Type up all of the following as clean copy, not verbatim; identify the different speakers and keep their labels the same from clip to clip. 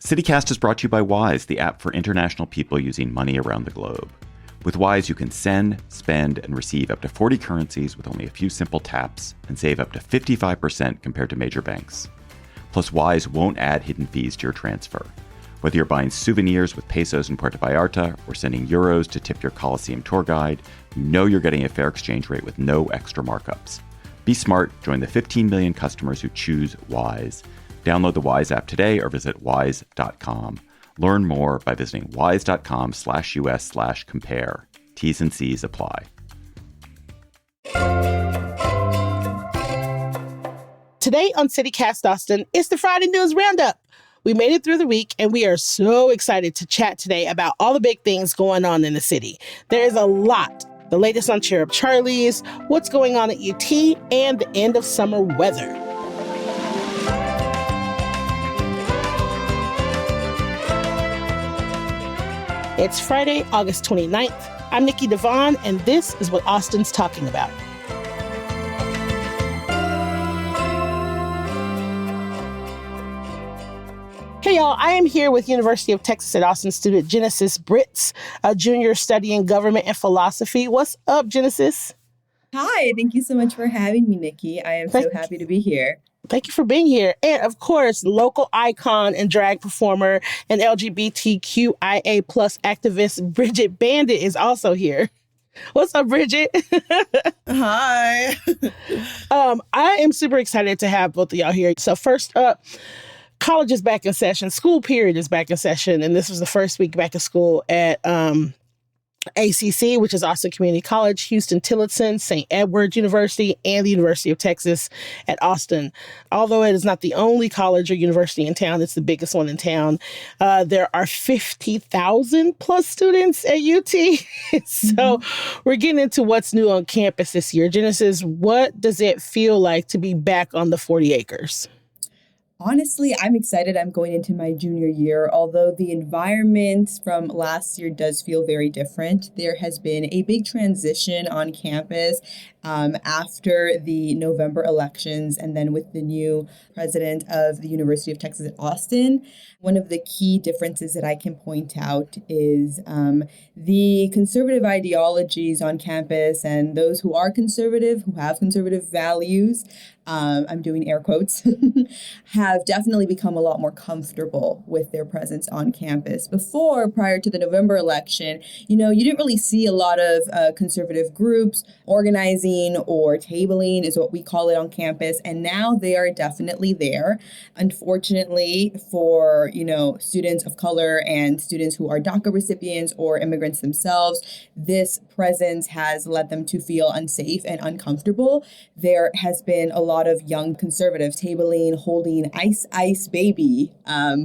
Speaker 1: CityCast is brought to you by Wise, the app for international people using money around the globe. With Wise, you can send, spend, and receive up to 40 currencies with only a few simple taps and save up to 55% compared to major banks. Plus, Wise won't add hidden fees to your transfer. Whether you're buying souvenirs with pesos in Puerto Vallarta or sending euros to tip your Colosseum tour guide, you know you're getting a fair exchange rate with no extra markups. Be smart. Join the 15 million customers who choose Wise. Download the Wise app today or visit wise.com. Learn more by visiting wise.com/US/compare. T's and C's apply.
Speaker 2: Today on CityCast Austin, it's the Friday News Roundup. We made it through the week, and we are so excited to chat today about all the big things going on in the city. There is a lot. The latest on Cherub Charlie's, what's going on at UT, and the end of summer weather. It's Friday, August 29th. I'm Nikki Devon, and this is what Austin's talking about. Hey, y'all. I am here with University of Texas at Austin student Genesis Britz, a junior studying government and philosophy. What's up, Genesis?
Speaker 3: Hi. Thank you so much for having me, Nikki. I am so happy to be here.
Speaker 2: Thank you for being here. And of course, local icon and drag performer and LGBTQIA plus activist Bridget Bandit is also here. What's up, Bridget?
Speaker 4: Hi.
Speaker 2: I am super excited to have both of y'all here. So first up, college is back in session. School period is back in session. And this was the first week back of school at ACC, which is Austin Community College, Houston Tillotson, St. Edward University, and the University of Texas at Austin. Although it is not the only college or university in town, it's the biggest one in town. There are 50,000 plus students at UT. So we're getting into what's new on campus this year. Genesis, what does it feel like to be back on the 40 acres?
Speaker 3: Honestly, I'm excited. I'm going into my junior year, although the environment from last year does feel very different. There has been a big transition on campus after the November elections and then with the new president of the University of Texas at Austin. One of the key differences that I can point out is the conservative ideologies on campus and those who are conservative, who have conservative values, I'm doing air quotes, have definitely become a lot more comfortable with their presence on campus. Before, prior to the November election, you didn't really see a lot of conservative groups organizing or tabling is what we call it on campus. And now they are definitely there. Unfortunately for, students of color and students who are DACA recipients or immigrants themselves, this presence has led them to feel unsafe and uncomfortable. There has been a lot of young conservatives tabling, holding Ice Ice Baby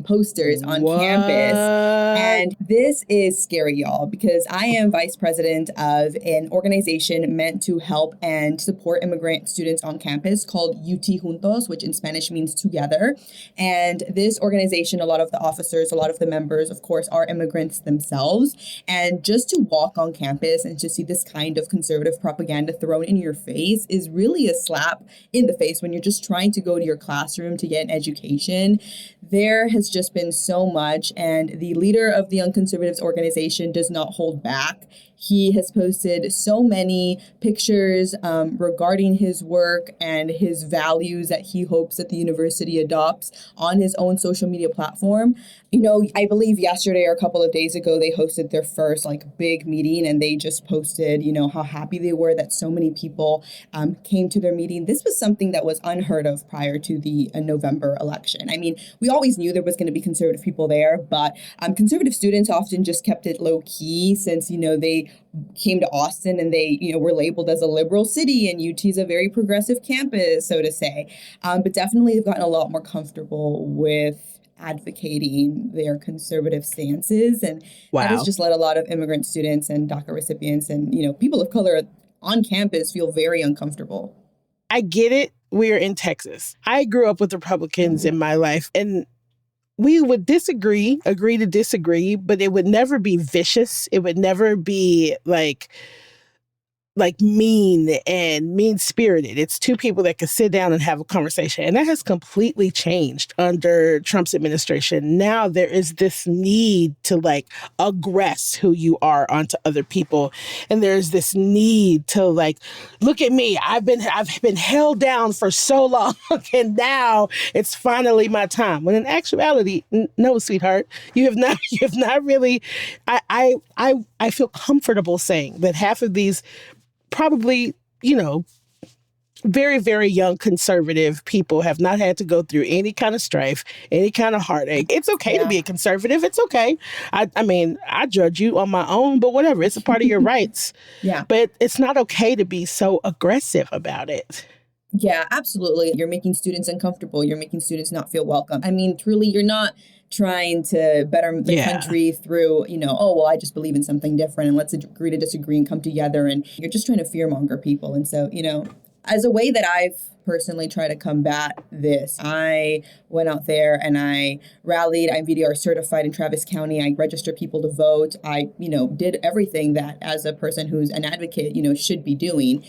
Speaker 3: posters on campus. And this is scary, y'all, because I am vice president of an organization meant to help and support immigrant students on campus called UT Juntos, which in Spanish means together. And this organization, a lot of the officers, a lot of the members, of course, are immigrants themselves. And just to walk on campus and to see this kind of conservative propaganda thrown in your face is really a slap in the face when you're just trying to go to your classroom to get an education. There has just been so much, and the leader of the Young Conservatives organization does not hold back. He has posted so many pictures regarding his work and his values that he hopes that the university adopts on his own social media platform. I believe yesterday or a couple of days ago, they hosted their first big meeting, and they just posted, how happy they were that so many people came to their meeting. This was something that was unheard of prior to the November election. I mean, we always knew there was going to be conservative people there, but conservative students often just kept it low key since, they came to Austin and they, were labeled as a liberal city, and UT is a very progressive campus, so to say. But definitely have gotten a lot more comfortable with advocating their conservative stances. And that has just led a lot of immigrant students and DACA recipients and, people of color on campus feel very uncomfortable.
Speaker 2: I get it. We're in Texas. I grew up with Republicans in my life, and we would agree to disagree, but it would never be vicious. It would never be like mean and mean-spirited. It's two people that can sit down and have a conversation. And that has completely changed under Trump's administration. Now there is this need to like aggress who you are onto other people. And there's this need to like, look at me. I've been held down for so long and now it's finally my time. When in actuality, no, sweetheart, you have not really. I feel comfortable saying that half of these probably, very, very young conservative people have not had to go through any kind of strife, any kind of heartache. It's okay to be a conservative. It's okay. I mean, I judge you on my own, but whatever. It's a part of your rights.
Speaker 3: Yeah.
Speaker 2: But it's not okay to be so aggressive about it.
Speaker 3: Yeah, absolutely. You're making students uncomfortable. You're making students not feel welcome. I mean, truly, you're not trying to better the country through, I just believe in something different and let's agree to disagree and come together. And you're just trying to fearmonger people. And so, as a way that I've personally tried to combat this, I went out there and I rallied. I'm VDR certified in Travis County. I registered people to vote. I, did everything that as a person who's an advocate, should be doing.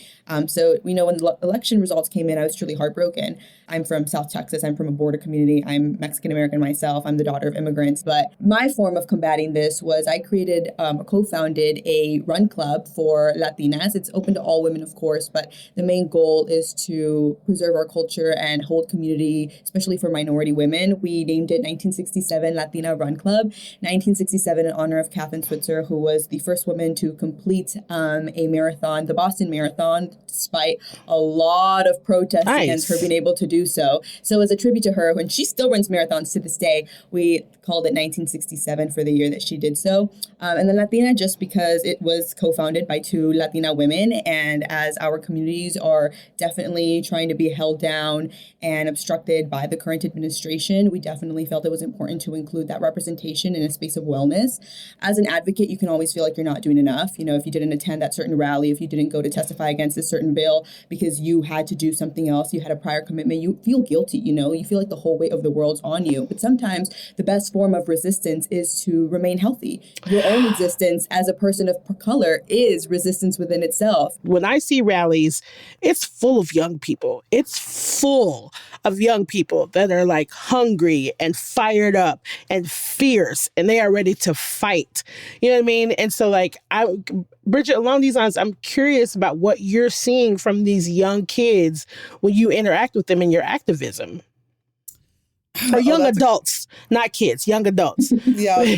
Speaker 3: So, when the election results came in, I was truly heartbroken. I'm from South Texas. I'm from a border community. I'm Mexican-American myself. I'm the daughter of immigrants. But my form of combating this was I created, co-founded a run club for Latinas. It's open to all women, of course, but the main goal is to preserve our culture and hold community, especially for minority women. We named it 1967 Latina Run Club. 1967 in honor of Kathrine Switzer, who was the first woman to complete a marathon, the Boston Marathon, despite a lot of protests against her being able to do so. So as a tribute to her, when she still runs marathons to this day, we called it 1967 for the year that she did so. And then Latina, just because it was co-founded by two Latina women. And as our communities are definitely trying to be held down and obstructed by the current administration, we definitely felt it was important to include that representation in a space of wellness. As an advocate, you can always feel like you're not doing enough. If you didn't attend that certain rally, if you didn't go to testify against a certain bill because you had to do something else, you had a prior commitment, you feel guilty, you feel like the whole weight of the world's on you. But sometimes the best form of resistance is to remain healthy. Your own existence as a person of color is resistance within itself.
Speaker 2: When I see rallies, it's full of young people. It's full of young people that are like hungry and fired up and fierce, and they are ready to fight. You know what I mean? And so Bridget, along these lines, I'm curious about what you're seeing from these young kids when you interact with them in your activism. Or young adults, not kids, young adults.
Speaker 4: Yeah,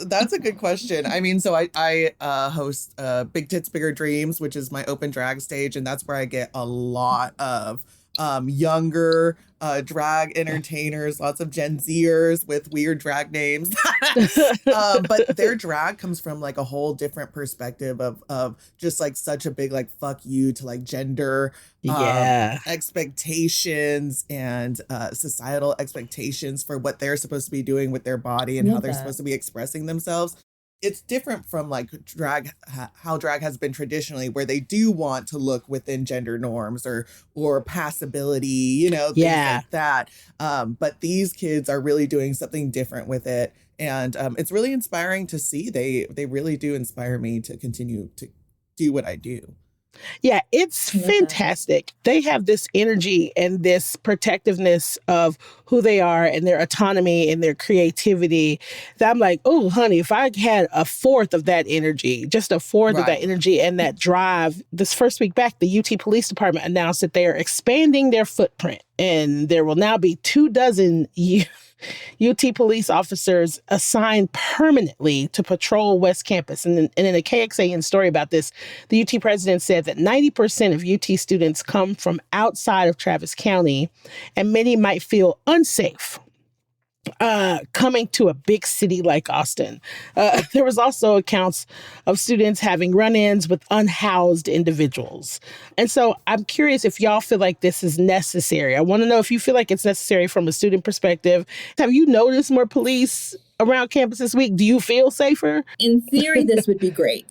Speaker 4: that's a good question. I mean, so I host Big Tits, Bigger Dreams, which is my open drag stage. And that's where I get a lot of younger drag entertainers, lots of Gen Zers with weird drag names. But their drag comes from like a whole different perspective of just like such a big like fuck you to like gender expectations and societal expectations for what they're supposed to be doing with their body and how they're supposed to be expressing themselves. It's different from like drag, how drag has been traditionally, where they do want to look within gender norms or passability, things like that. But these kids are really doing something different with it. And it's really inspiring to see. They really do inspire me to continue to do what I do.
Speaker 2: Yeah, it's fantastic. They have this energy and this protectiveness of who they are and their autonomy and their creativity that I'm like, oh, honey, if I had a fourth of that energy, just a fourth of that energy and that drive. This first week back, the UT Police Department announced that they are expanding their footprint and there will now be 24 UT police officers assigned permanently to patrol West Campus. And in a KXAN story about this, the UT president said that 90% of UT students come from outside of Travis County, and many might feel unsafe coming to a big city like Austin. There was also accounts of students having run-ins with unhoused individuals. And so I'm curious if y'all feel like this is necessary. I want to know if you feel like it's necessary from a student perspective. Have you noticed more police around campus this week? Do you feel safer?
Speaker 3: In theory, this would be great.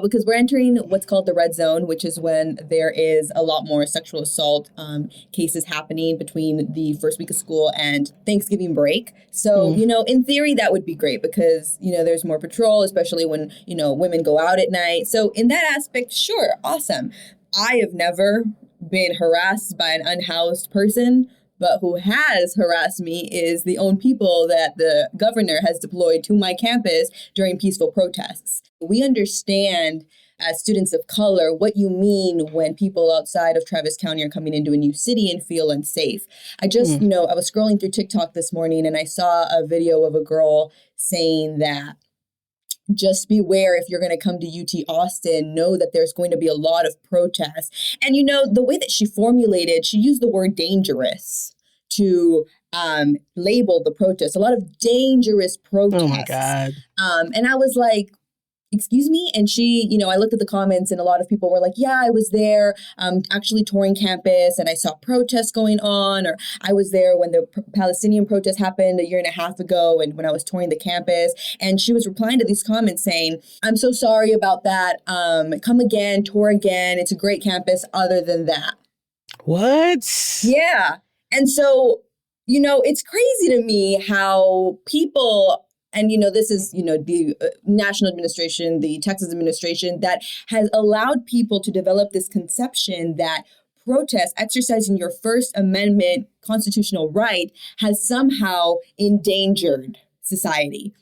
Speaker 3: because we're entering what's called the red zone, which is when there is a lot more sexual assault cases happening between the first week of school and Thanksgiving break. So, in theory, that would be great because, there's more patrol, especially when, women go out at night. So in that aspect, sure, awesome. I have never been harassed by an unhoused person, but who has harassed me is the own people that the governor has deployed to my campus during peaceful protests. We understand as students of color what you mean when people outside of Travis County are coming into a new city and feel unsafe. I just, I was scrolling through TikTok this morning and I saw a video of a girl saying that just beware if you're going to come to UT Austin, know that there's going to be a lot of protests. And, the way that she used the word dangerous to label the protests, a lot of dangerous protests.
Speaker 2: Oh, my God.
Speaker 3: And I was like, excuse me? And she, I looked at the comments and a lot of people were like, yeah, I was there actually touring campus and I saw protests going on, or I was there when the Palestinian protest happened 1.5 years ago and when I was touring the campus. And she was replying to these comments saying, I'm so sorry about that. Come again, tour again. It's a great campus other than that.
Speaker 2: What?
Speaker 3: Yeah. And so, it's crazy to me how people... And, this is, the national administration, the Texas administration that has allowed people to develop this conception that protest, exercising your First Amendment constitutional right, has somehow endangered society.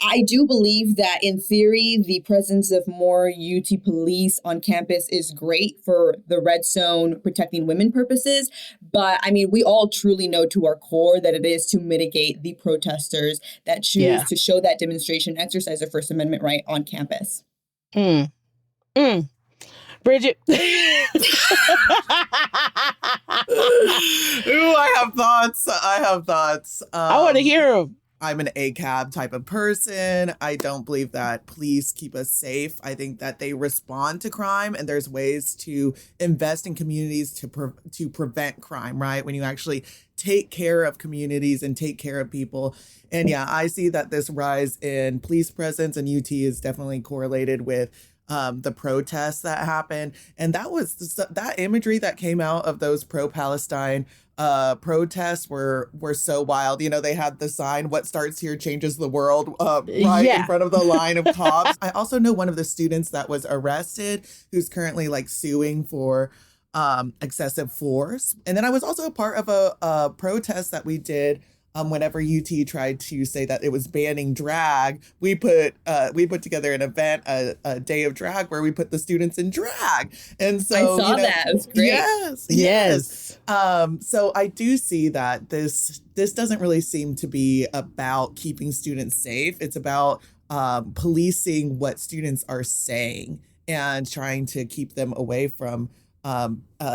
Speaker 3: I do believe that in theory, the presence of more UT police on campus is great for the red zone protecting women purposes. But we all truly know to our core that it is to mitigate the protesters that choose to show that demonstration, exercise their First Amendment right on campus.
Speaker 2: Bridget.
Speaker 4: Ooh, I have thoughts.
Speaker 2: I want to hear them.
Speaker 4: I'm an ACAB type of person. I don't believe that police keep us safe. I think that they respond to crime, and there's ways to invest in communities to prevent crime, right? When you actually take care of communities and take care of people. And yeah, I see that this rise in police presence in UT is definitely correlated with the protests that happened. And that imagery that came out of those pro-Palestine protests were so wild. They had the sign, "What starts here changes the world," in front of the line of cops. I also know one of the students that was arrested who's currently suing for excessive force. And then I was also a part of a protest that we did whenever UT tried to say that it was banning drag. We put together an event, a day of drag, where we put the students in drag. And so
Speaker 3: I saw that. It was great.
Speaker 4: Yes. So I do see that this doesn't really seem to be about keeping students safe. It's about policing what students are saying and trying to keep them away from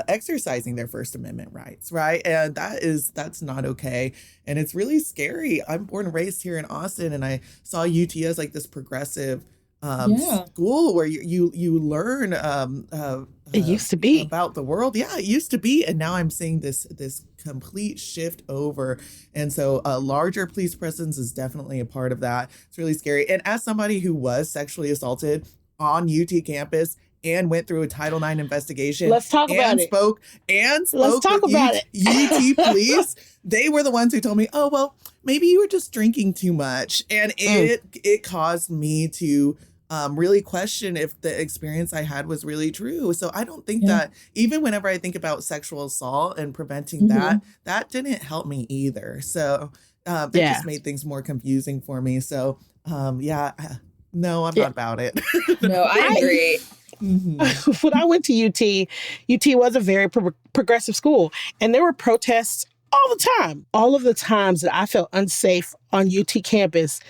Speaker 4: exercising their First Amendment rights, right? And that's not okay. And it's really scary. I'm born and raised here in Austin, and I saw UT as this progressive school where you learn
Speaker 2: it used to be
Speaker 4: about the world. Yeah, it used to be. And now I'm seeing this complete shift over. And so a larger police presence is definitely a part of that. It's really scary. And as somebody who was sexually assaulted on UT campus and went through a Title IX investigation.
Speaker 2: Let's talk about it.
Speaker 4: Let's talk about it. UT police, they were the ones who told me, oh, well, maybe you were just drinking too much. And it caused me to really question if the experience I had was really true. So I don't think that, even whenever I think about sexual assault and preventing that didn't help me either. So it just made things more confusing for me. So no, I'm not about it.
Speaker 3: No, I agree.
Speaker 2: When I went to UT was a very progressive school, and there were protests all the time. All of the times that I felt unsafe on UT campus,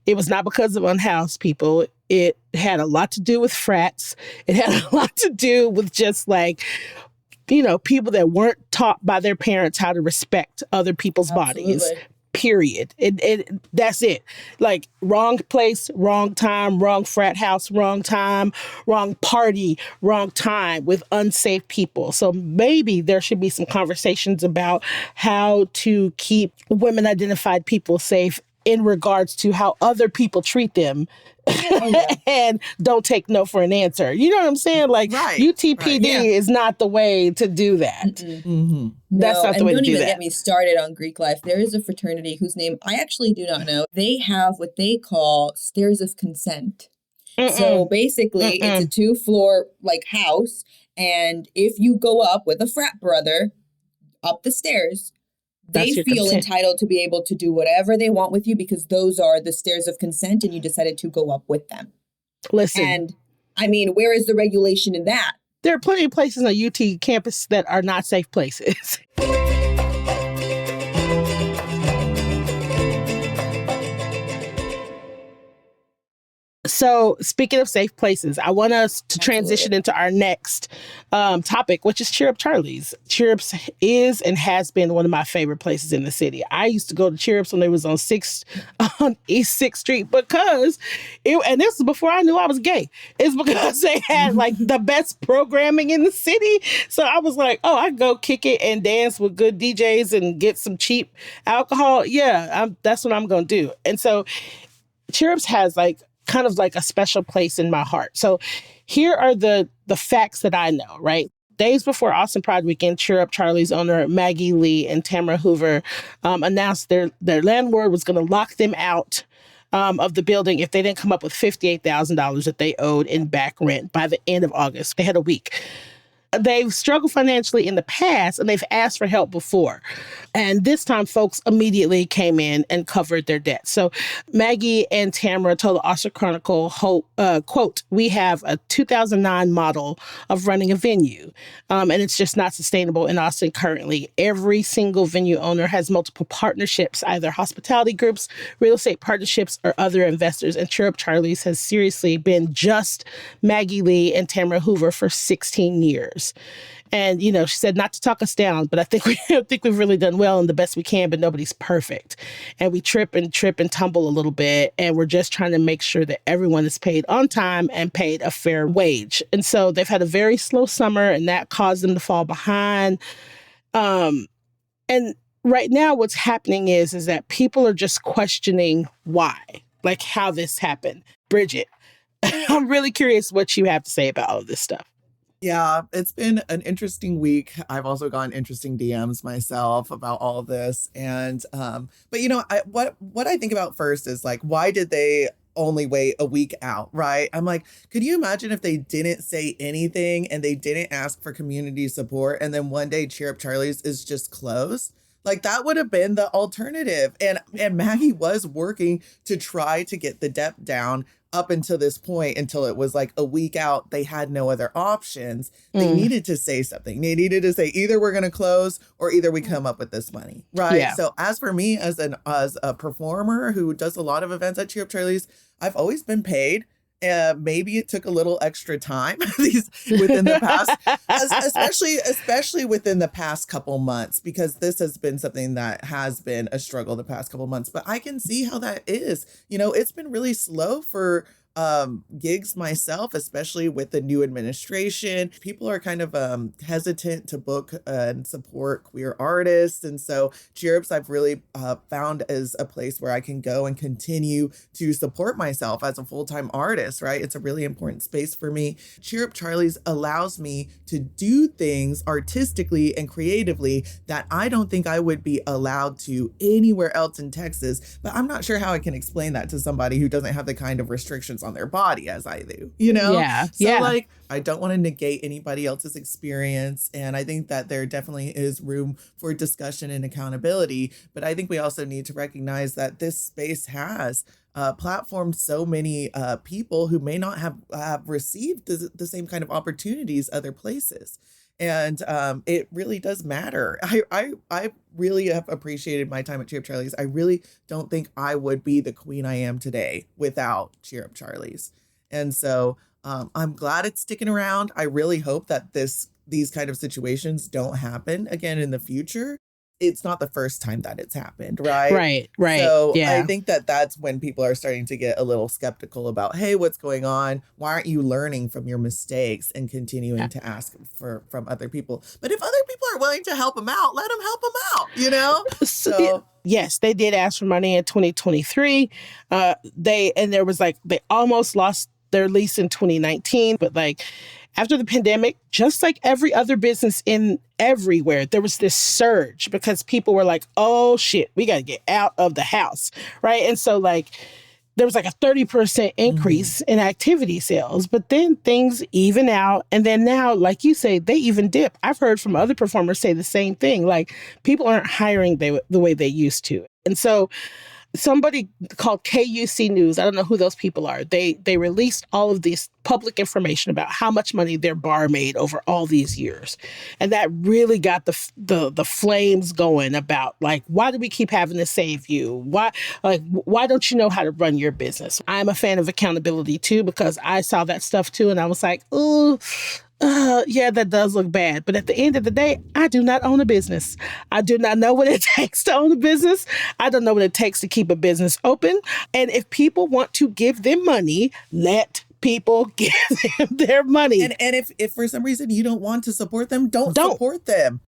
Speaker 2: it was not because of unhoused people. It had a lot to do with frats. It had a lot to do with just people that weren't taught by their parents how to respect other people's bodies. Period. That's it. Wrong place, wrong time, wrong frat house, wrong time, wrong party, wrong time with unsafe people. So maybe there should be some conversations about how to keep women identified people safe in regards to how other people treat them and don't take no for an answer. You know what I'm saying? Like UTPD is not the way to do that. That's not the way to do that.
Speaker 3: Don't even get me started on Greek life. There is a fraternity whose name I actually do not know. They have what they call stairs of consent. So basically it's a 2-floor like house. And if you go up with a frat brother up the stairs, they feel entitled to be able to do whatever they want with you because those are the stairs of consent and you decided to go up with them.
Speaker 2: Listen.
Speaker 3: And I mean, where is the regulation in that?
Speaker 2: There are plenty of places on UT campus that are not safe places. So speaking of safe places, I want us to transition into our next topic, which is Cheer Up Charlie's. Cheer Ups is and has been one of my favorite places in the city. I used to go to Cheer Ups when they was on East 6th Street because, and this is before I knew I was gay, it's because they had like the best programming in the city. So I was like, oh, I can go kick it and dance with good DJs and get some cheap alcohol. Yeah, that's what I'm going to do. And so Cheer Ups has like kind of like a special place in my heart. So here are the facts that I know, right? Days before Austin Pride Weekend, Cheer Up Charlie's owner, Maggie Lee and Tamara Hoover, announced their landlord was going to lock them out of the building if they didn't come up with $58,000 that they owed in back rent by the end of August. They had a week. They've struggled financially in the past and they've asked for help before. And this time, folks immediately came in and covered their debt. So Maggie and Tamara told the Austin Chronicle, quote, "We have a 2009 model of running a venue, and it's just not sustainable in Austin currently. Every single venue owner has multiple partnerships, either hospitality groups, real estate partnerships, or other investors. And Cheer Up Charlie's has seriously been just Maggie Lee and Tamara Hoover for 16 years. And, you know, she said not to talk us down, but I think we've really done well and the best we can, but nobody's perfect. And we trip and tumble a little bit. And we're just trying to make sure that everyone is paid on time and paid a fair wage. And so they've had a very slow summer and that caused them to fall behind. And right now what's happening is that people are just questioning why, like how this happened. Bridget, I'm really curious what you have to say about all of this stuff.
Speaker 4: Yeah, it's been an interesting week. I've also gotten interesting DMs myself about all of this. And, but you know, what I think about first is like, why did they only wait a week out, right? I'm like, could you imagine if they didn't say anything and they didn't ask for community support and then one day Cheer Up Charlie's is just closed? Like that would have been the alternative. And Maggie was working to try to get the debt down up until this point, until it was like a week out. They had no other options. They needed to say something. They needed to say either we're going to close or either we come up with this money. Right. Yeah. So as for me, as a performer who does a lot of events at Cheer Up Charlie's, I've always been paid. Maybe it took a little extra time within the past, especially within the past couple months, because this has been something that has been a struggle the past couple months. But I can see how that is. You know, it's been really slow for gigs myself, especially with the new administration. People are kind of hesitant to book and support queer artists. And so Cheer Ups I've really found as a place where I can go and continue to support myself as a full-time artist, right? It's a really important space for me. Cheer Up Charlie's allows me to do things artistically and creatively that I don't think I would be allowed to anywhere else in Texas. But I'm not sure how I can explain that to somebody who doesn't have the kind of restrictions on their body as I do, you know?
Speaker 2: Yeah.
Speaker 4: So like, I don't want to negate anybody else's experience. And I think that there definitely is room for discussion and accountability. But I think we also need to recognize that this space has platformed so many people who may not have received the same kind of opportunities other places. And it really does matter. I really have appreciated my time at Cheer Up Charlie's. I really don't think I would be the queen I am today without Cheer Up Charlie's. And so I'm glad it's sticking around. I really hope that these kind of situations don't happen again in the future. It's not the first time that it's happened, right?
Speaker 2: Right.
Speaker 4: So
Speaker 2: yeah.
Speaker 4: I think that that's when people are starting to get a little skeptical about, hey, what's going on? Why aren't you learning from your mistakes and continuing to ask from other people? But if other people are willing to help them out, let them help them out, you know?
Speaker 2: So yes, they did ask for money in 2023. There was like, they almost lost their lease in 2019, but like after the pandemic, just like every other business in everywhere, there was this surge because people were like, oh shit, we got to get out of the house, right? And so like, there was like a 30% increase in activity sales, but then things even out. And then now, like you say, they even dip. I've heard from other performers say the same thing. Like people aren't hiring the way they used to. And so somebody called KUC News, I don't know who those people are. They released all of this public information about how much money their bar made over all these years. And that really got the flames going about like, why do we keep having to save you? Why don't you know how to run your business? I'm a fan of accountability too, because I saw that stuff too. And I was like, ooh, yeah, that does look bad. But at the end of the day, I do not own a business. I do not know what it takes to own a business. I don't know what it takes to keep a business open. And if people want to give them money, let people give them their money.
Speaker 4: And if for some reason you don't want to support them, don't support them.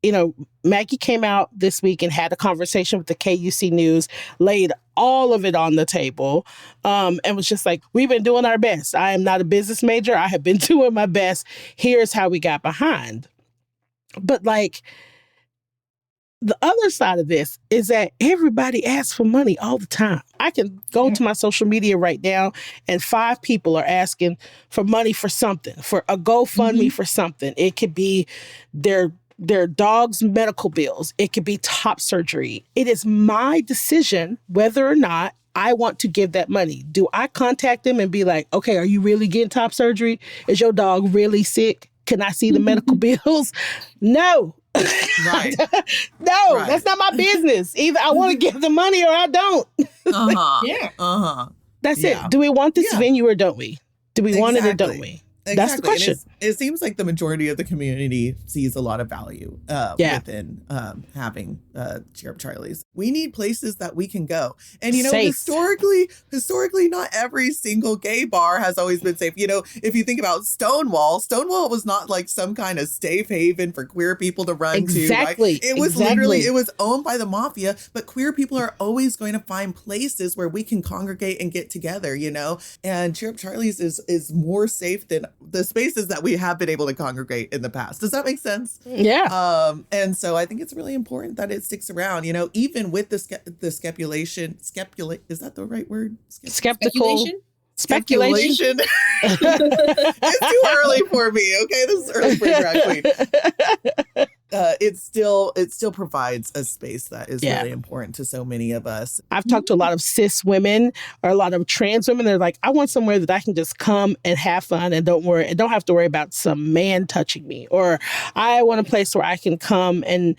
Speaker 2: You know, Maggie came out this week and had a conversation with the KUC News, laid all of it on the table, and was just like, we've been doing our best. I am not a business major. I have been doing my best. Here's how we got behind. But like, the other side of this is that everybody asks for money all the time. I can go to my social media right now and 5 people are asking for money for something, for a GoFundMe for something. It could be their dog's medical bills. It could be top surgery. It is my decision whether or not I want to give that money. Do I contact them and be like, okay, are you really getting top surgery? Is your dog really sick? Can I see the medical bills? No.
Speaker 4: Right.
Speaker 2: No,
Speaker 4: right.
Speaker 2: That's not my business. Either I want to give the money or I don't.
Speaker 3: Yeah.
Speaker 2: That's it. Do we want this venue or don't we? Do we want it or don't we?
Speaker 4: Exactly.
Speaker 2: That's the question.
Speaker 4: It seems like the majority of the community sees a lot of value within having Cheer Up Charlie's. We need places that we can go. And, you know,
Speaker 2: safe.
Speaker 4: historically, not every single gay bar has always been safe. You know, if you think about Stonewall was not like some kind of safe haven for queer people to run to. Right? It was literally, it was owned by the mafia, but queer people are always going to find places where we can congregate and get together, you know? And Cheer Up Charlie's is more safe than the spaces that we have been able to congregate in the past. Does that make sense?
Speaker 2: Yeah.
Speaker 4: And so I think it's really important that it sticks around, you know, even with the speculate, is that the right word?
Speaker 2: Skeptical. Speculation.
Speaker 4: It's too early for me. Okay. This is early for drag queen. It still provides a space that is really important to so many of us.
Speaker 2: I've talked to a lot of cis women or a lot of trans women. They're like, I want somewhere that I can just come and have fun and don't have to worry about some man touching me. Or I want a place where I can come and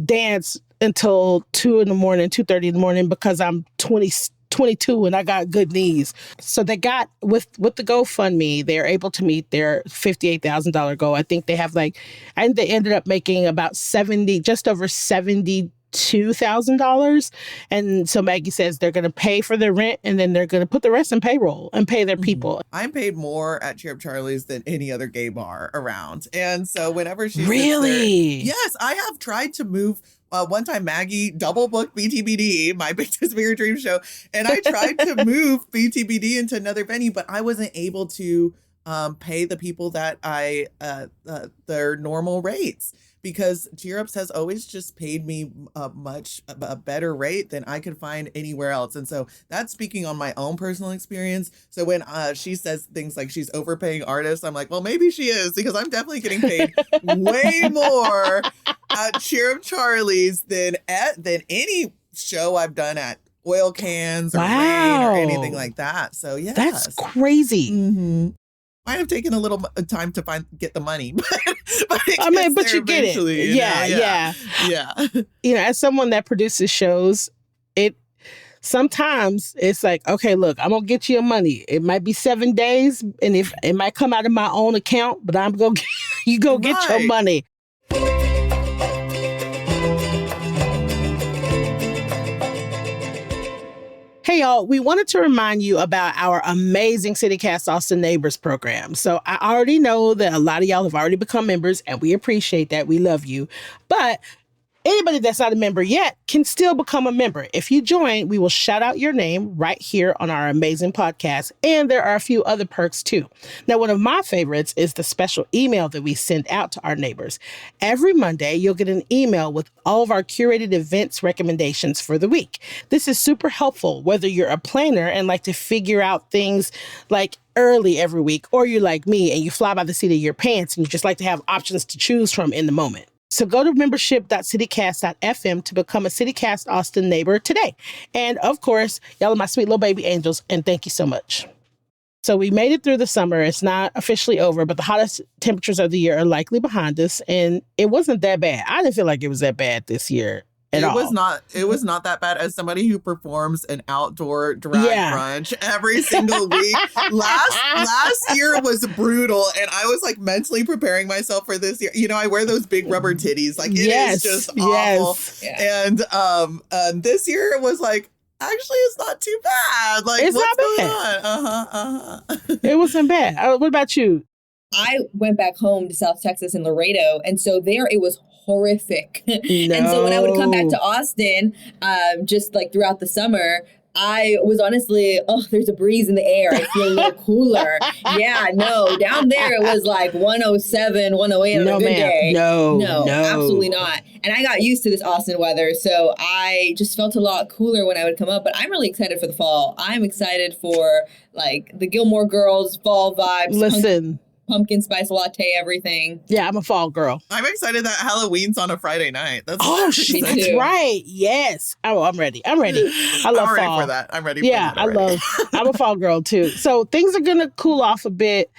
Speaker 2: dance until 2:30 in the morning because I'm 22 and I got good knees. So they got with the GoFundMe, they're able to meet their $58,000 goal. I think they ended up making about just over $72,000. And so Maggie says they're going to pay for their rent and then they're going to put the rest in payroll and pay their people.
Speaker 4: I'm paid more at Cheer Up Charlie's than any other gay bar around. And so whenever she
Speaker 2: really,
Speaker 4: yes, I have tried to move. One time Maggie double booked BTBD, my Big Tits Bigger Dream show, and I tried to move BTBD into another venue, but I wasn't able to pay the people that their normal rates, because Cheer Ups has always just paid me a better rate than I could find anywhere else. And so that's speaking on my own personal experience. So when she says things like she's overpaying artists, I'm like, well, maybe she is, because I'm definitely getting paid way more at Cheer Up Charlie's than any show I've done at Oil Cans or Rain or anything like that. So yeah,
Speaker 2: that's crazy.
Speaker 4: Mm-hmm. Might have taken a little time to get the money, but
Speaker 2: you get it. Yeah. You know, as someone that produces shows, sometimes it's like, okay, look, I'm gonna get you your money. It might be 7 days, and if it might come out of my own account, but I'm gonna get your money. Hey, y'all, we wanted to remind you about our amazing CityCast Austin Neighbors program. So I already know that a lot of y'all have already become members, and we appreciate that. We love you. But Anybody that's not a member yet can still become a member. If you join, we will shout out your name right here on our amazing podcast. And there are a few other perks too. Now, one of my favorites is the special email that we send out to our neighbors. Every Monday, you'll get an email with all of our curated events recommendations for the week. This is super helpful, whether you're a planner and like to figure out things like early every week, or you're like me and you fly by the seat of your pants and you just like to have options to choose from in the moment. So go to membership.citycast.fm to become a CityCast Austin neighbor today. And of course, y'all are my sweet little baby angels, and thank you so much. So we made it through the summer. It's not officially over, but the hottest temperatures of the year are likely behind us. And it wasn't that bad. I didn't feel like it was that bad this year. It was
Speaker 4: not that bad. As somebody who performs an outdoor drag brunch every single week, last year was brutal, and I was like mentally preparing myself for this year. You know, I wear those big rubber titties, like it is just awful. And this year it was like, actually, it's not too bad. Like,
Speaker 2: it's
Speaker 4: what's
Speaker 2: going on? It wasn't bad. What about you?
Speaker 3: I went back home to South Texas in Laredo, and so there it was horrific. No. And so when I would come back to Austin, just like throughout the summer, I was honestly, there's a breeze in the air. I feel a little cooler. Down there it was like 107, 108 on a good day. No, absolutely not. And I got used to this Austin weather, so I just felt a lot cooler when I would come up. But I'm really excited for the fall. I'm excited for like the Gilmore Girls fall vibes.
Speaker 2: Listen.
Speaker 3: Pumpkin spice latte, everything.
Speaker 2: Yeah, I'm a fall girl.
Speaker 4: I'm excited that Halloween's on a Friday night.
Speaker 2: That's right. Yes. Oh, I'm ready. I love fall.
Speaker 4: I'm ready for that. I'm ready.
Speaker 2: I'm a fall girl too. So things are going to cool off a bit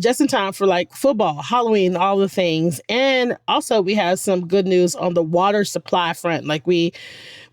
Speaker 2: just in time for like football, Halloween, all the things. And also we have some good news on the water supply front. Like we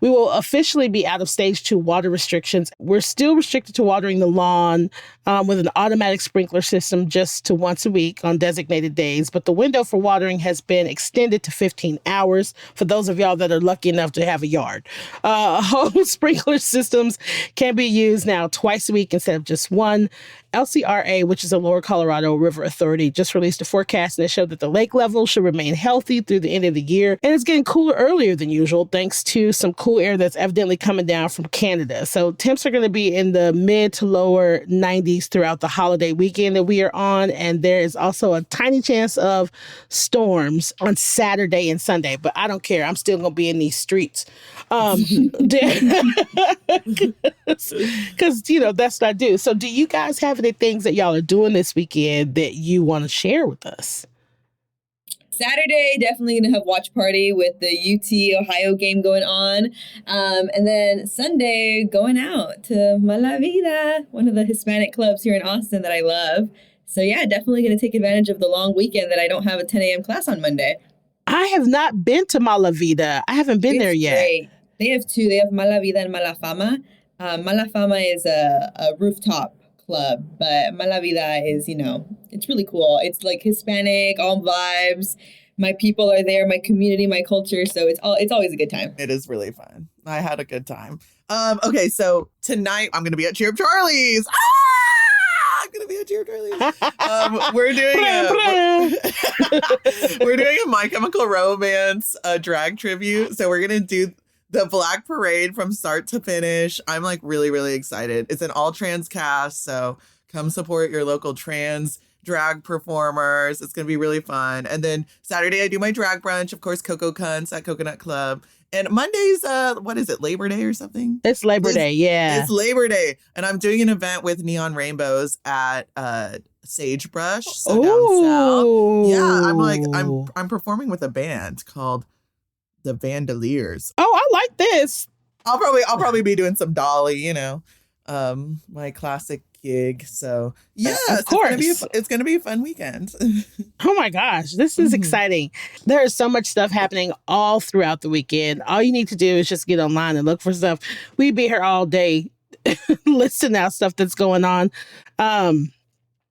Speaker 2: will officially be out of stage 2 water restrictions. We're still restricted to watering the lawn with an automatic sprinkler system just to once a week on designated days. But the window for watering has been extended to 15 hours for those of y'all that are lucky enough to have a yard. Home sprinkler systems can be used now twice a week instead of just one. LCRA, which is the Lower Colorado River Authority, just released a forecast and it showed that the lake level should remain healthy through the end of the year. And it's getting cooler earlier than usual, thanks to some cool air that's evidently coming down from Canada. So temps are going to be in the mid to lower 90s throughout the holiday weekend that we are on. And there is also a tiny chance of storms on Saturday and Sunday. But I don't care. I'm still going to be in these streets. Because, that's what I do. So do you guys have any things that y'all are doing this weekend that you want to share with us?
Speaker 3: Saturday, definitely going to have watch party with the UT Ohio game going on. And then Sunday, going out to Mala Vida, one of the Hispanic clubs here in Austin that I love. So yeah, definitely going to take advantage of the long weekend that I don't have a 10 a.m. class on Monday.
Speaker 2: I have not been to Mala Vida. I haven't been there yet.
Speaker 3: Great. They have 2. They have Mala Vida and Mala Fama. Mala Fama is a rooftop club, but Mala Vida is, it's really cool. It's like Hispanic, all vibes. My people are there, my community, my culture. So it's always a good time.
Speaker 4: It is really fun. I had a good time. Okay, so tonight I'm going to be at Cheer Up Charlie's. I'm going to be at Cheer Up Charlie's. We're doing a My Chemical Romance drag tribute. So we're going to do the Black Parade from start to finish. I'm like really, really excited. It's an all trans cast, so come support your local trans drag performers. It's going to be really fun. And then Saturday, I do my drag brunch, of course, Coco Cunts at Coconut Club. And Monday's, what is it, Labor Day or something?
Speaker 2: It's Labor Day, yeah.
Speaker 4: It's Labor Day. And I'm doing an event with Neon Rainbows at Sagebrush, so down south. Yeah, I'm performing with a band called the Vandaliers.
Speaker 2: Oh, I like this.
Speaker 4: I'll probably be doing some Dolly, my classic gig. So yeah,
Speaker 2: of course,
Speaker 4: it's gonna be a fun weekend.
Speaker 2: Oh my gosh, this is exciting. There is so much stuff happening all throughout the weekend. All you need to do is just get online and look for stuff. We'd be here all day listing out stuff that's going on.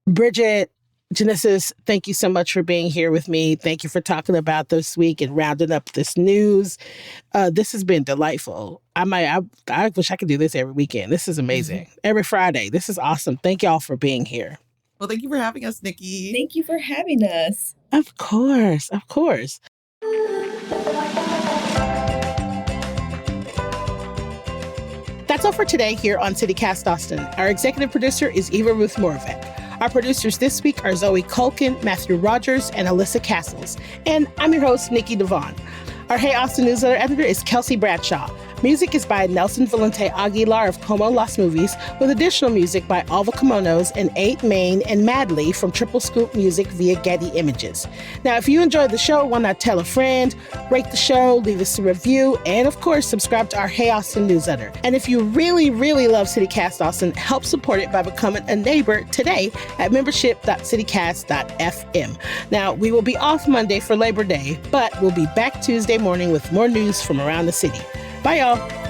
Speaker 2: Bridget, Genesis, thank you so much for being here with me. Thank you for talking about this week and rounding up this news. This has been delightful. I wish I could do this every weekend. This is amazing. Every Friday. This is awesome. Thank y'all for being here.
Speaker 4: Well, thank you for having us, Nikki.
Speaker 3: Thank you for having us.
Speaker 2: Of course. Of course. That's all for today here on CityCast Austin. Our executive producer is Eva Ruth Moravec. Our producers this week are Zoe Culkin, Matthew Rogers, and Alyssa Castles. And I'm your host, Nikki Devon. Our Hey Austin newsletter editor is Kelsey Bradshaw. Music is by Nelson Valente Aguilar of Como Las Movies, with additional music by Alva Kimonos and 8 Main and Madly from Triple Scoop Music via Getty Images. Now, if you enjoyed the show, why not tell a friend, rate the show, leave us a review, and of course, subscribe to our Hey Austin newsletter. And if you really, really love CityCast Austin, help support it by becoming a neighbor today at membership.citycast.fm. Now, we will be off Monday for Labor Day, but we'll be back Tuesday morning with more news from around the city. Bye, y'all.